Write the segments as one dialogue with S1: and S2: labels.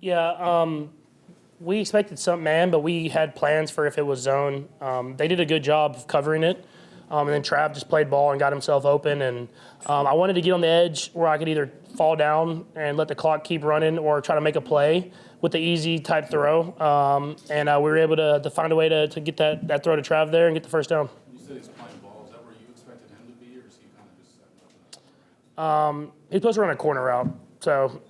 S1: Yeah, we expected some man, but we had plans for if it was zone. They did a good job of covering it. And then Trav just played ball and got himself open. And I wanted to get on the edge where I could either fall down and let the clock keep running or try to make a play with the easy type throw. And we were able to find a way to get that throw to Trav there and get the first down.
S2: You said he's playing ball. Is that where you expected him to be, or is he kind of just setting up?
S1: He's supposed to run a corner route, so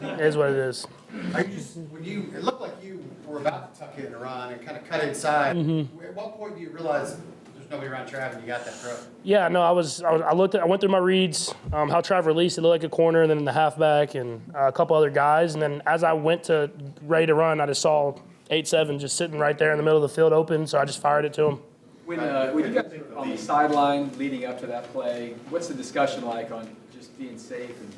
S1: it is what it is.
S3: It looked like you were about to tuck in and run and kind of cut inside. At what point do you realize there's nobody around Trav and you got that throw?
S1: Yeah, no, I went through my reads, how Trav released it, looked like a corner, and then the halfback and a couple other guys. And then as I went to ready to run, I just saw 8-7 just sitting right there in the middle of the field open, so I just fired it to him.
S4: When you guys are on the sideline leading up to that play, what's the discussion like on just being safe and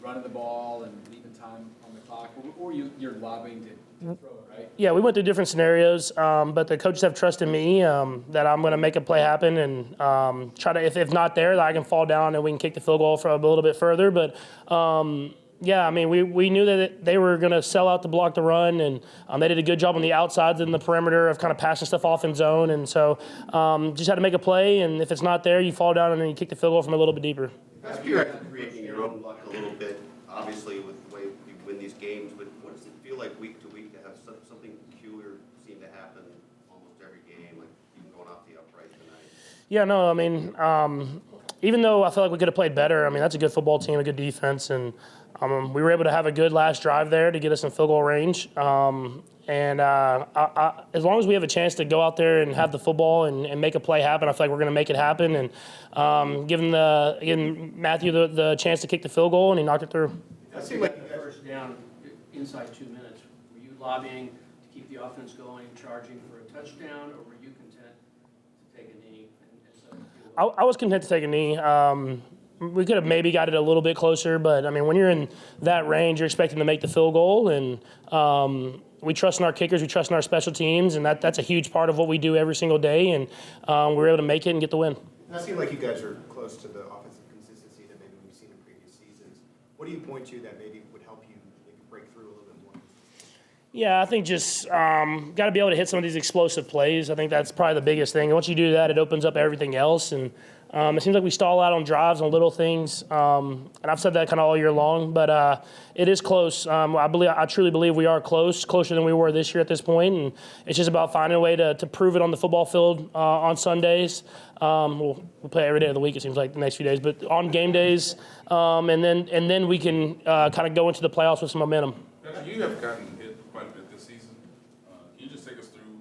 S4: running the ball and leaving time on the clock? Or you're lobbying to throw it, right?
S1: Yeah, we went through different scenarios, but the coaches have trusted me that I'm going to make a play happen and try to, if not there, that I can fall down and we can kick the field goal for a little bit further. But yeah, I mean, we knew that they were going to sell out to block the run, and they did a good job on the outsides and the perimeter of kind of passing stuff off in zone. And so just had to make a play, and if it's not there, you fall down and then you kick the field goal from a little bit deeper.
S5: That's you're creating your own luck a little bit, obviously, with the way you win these games. But what does it feel like week to week to have something peculiar seem to happen almost every game, like even going off the upright tonight?
S1: Yeah, no, I mean, even though I feel like we could have played better, I mean, that's a good football team, a good defense, and we were able to have a good last drive there to get us in field goal range. And as long as we have a chance to go out there and have the football and make a play happen, I feel like we're going to make it happen. And giving Matthew the chance to kick the field goal, and he knocked it through.
S6: That seemed like the first down inside 2 minutes. Were you lobbying to keep the offense going, charging for a touchdown, or were you content to take a knee?
S1: I was content to take a knee. We could have maybe got it a little bit closer, but I mean, when you're in that range, you're expecting to make the field goal, and we trust in our kickers, we trust in our special teams, and that's a huge part of what we do every single day, and we were able to make it and get the win.
S7: And it seemed like you guys are close to the offensive consistency that maybe we've seen in previous seasons. What do you point to that maybe would help you maybe break through a little bit more?
S1: Yeah, I think just got to be able to hit some of these explosive plays. I think that's probably the biggest thing. And once you do that, it opens up everything else. And it seems like we stall out on drives, on little things. And I've said that kind of all year long, but it is close. I truly believe we are closer than we were this year at this point. And it's just about finding a way to prove it on the football field on Sundays. We'll play every day of the week, it seems like, the next few days, but on game days. And then we can kind of go into the playoffs with some momentum.
S2: You have gotten hit quite a bit this season. Can you just take us through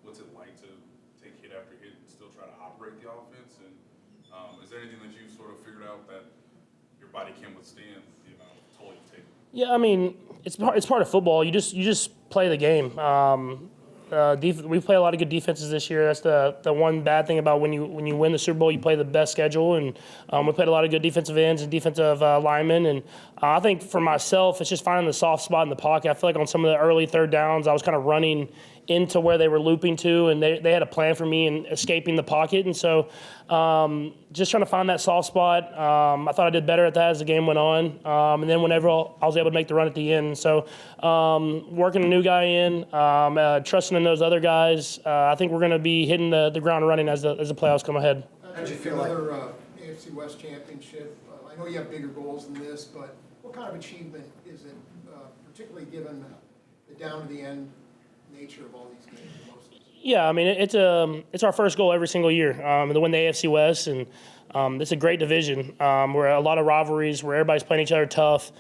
S2: what's it like to take hit after hit and still try to operate the offense? And is there anything that you've sort of figured out that your body can withstand the amount of toll you've taken?
S1: Yeah, I mean, it's part of football. You just play the game. We play a lot of good defenses this year. That's the one bad thing about when you win the Super Bowl, you play the best schedule, and we played a lot of good defensive ends and defensive linemen. And I think for myself, it's just finding the soft spot in the pocket. I feel like on some of the early third downs, I was kind of running into where they were looping to, and they had a plan for me in escaping the pocket. And so just trying to find that soft spot. I thought I did better at that as the game went on. And then whenever I was able to make the run at the end. So working a new guy in, trusting in those other guys, I think we're going to be hitting the ground running as the playoffs come ahead.
S8: How do you feel another AFC West championship? I know you have bigger goals than this, but what kind of achievement is it, particularly given the down-to-the-end nature of all these games?
S1: Yeah, I mean, it's our first goal every single year to win the AFC West, and it's a great division where a lot of rivalries, where everybody's playing each other tough.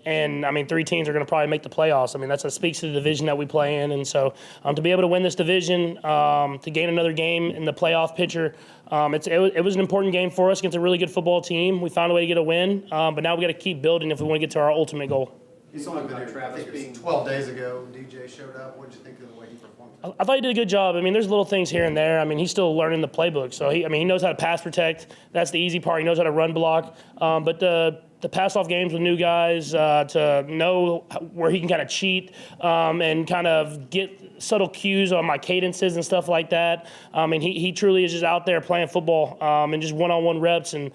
S1: And, I mean, 3 teams are going to probably make the playoffs. I mean, that speaks to the division that we play in. And so to be able to win this division, to gain another game in the playoff picture, it was an important game for us against a really good football team. We found a way to get a win, but now we got to keep building if we want to get to our ultimate goal.
S3: He's only been here, Travis, being 12 days ago. DJ showed up. What did you think of the way he performed?
S1: I thought he did a good job. I mean, there's little things here and there. I mean, he's still learning the playbook. So, he knows how to pass protect. That's the easy part. He knows how to run block. But pass off games with new guys, to know where he can kind of cheat, and kind of get subtle cues on my cadences and stuff like that. And he truly is just out there playing football, and just one-on-one reps. And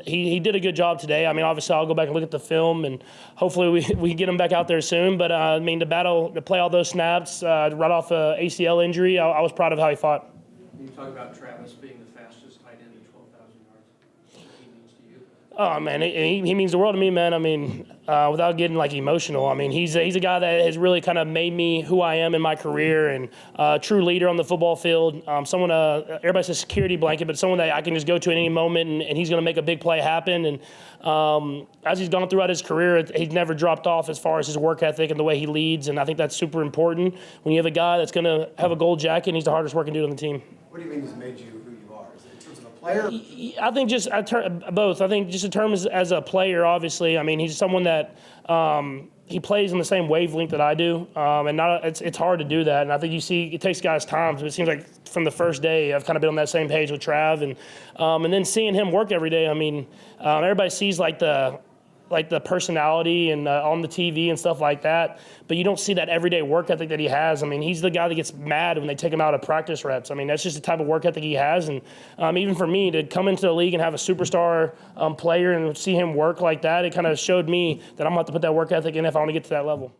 S1: he did a good job today. I mean, obviously I'll go back and look at the film, and hopefully we get him back out there soon. But I mean, to play all those snaps right off a ACL injury, I was proud of how he fought.
S6: You talk about Travis being the fastest tight end at 12,000 yards. What he means to you?
S1: Oh man, he means the world to me, man. I mean, without getting like emotional, I mean, he's a guy that has really kind of made me who I am in my career, and a true leader on the football field. Someone, everybody says security blanket, but someone that I can just go to at any moment, and he's going to make a big play happen. And as he's gone throughout his career, he's never dropped off as far as his work ethic and the way he leads. And I think that's super important when you have a guy that's going to have a gold jacket and he's the hardest working dude on the team.
S3: What do you mean he's made you who you are? Is it in terms of a player?
S1: I think both. I think just in terms as a player, obviously. I mean, he's someone that he plays on the same wavelength that I do, and it's hard to do that. And I think it takes guys time. But it seems like from the first day, I've kind of been on that same page with Trav, and then seeing him work every day. I mean, everybody sees like the personality and on the TV and stuff like that, but you don't see that everyday work ethic that he has. I mean, he's the guy that gets mad when they take him out of practice reps. I mean, that's just the type of work ethic he has. And even for me to come into the league and have a superstar player and see him work like that, it kind of showed me that I'm going to have to put that work ethic in if I want to get to that level.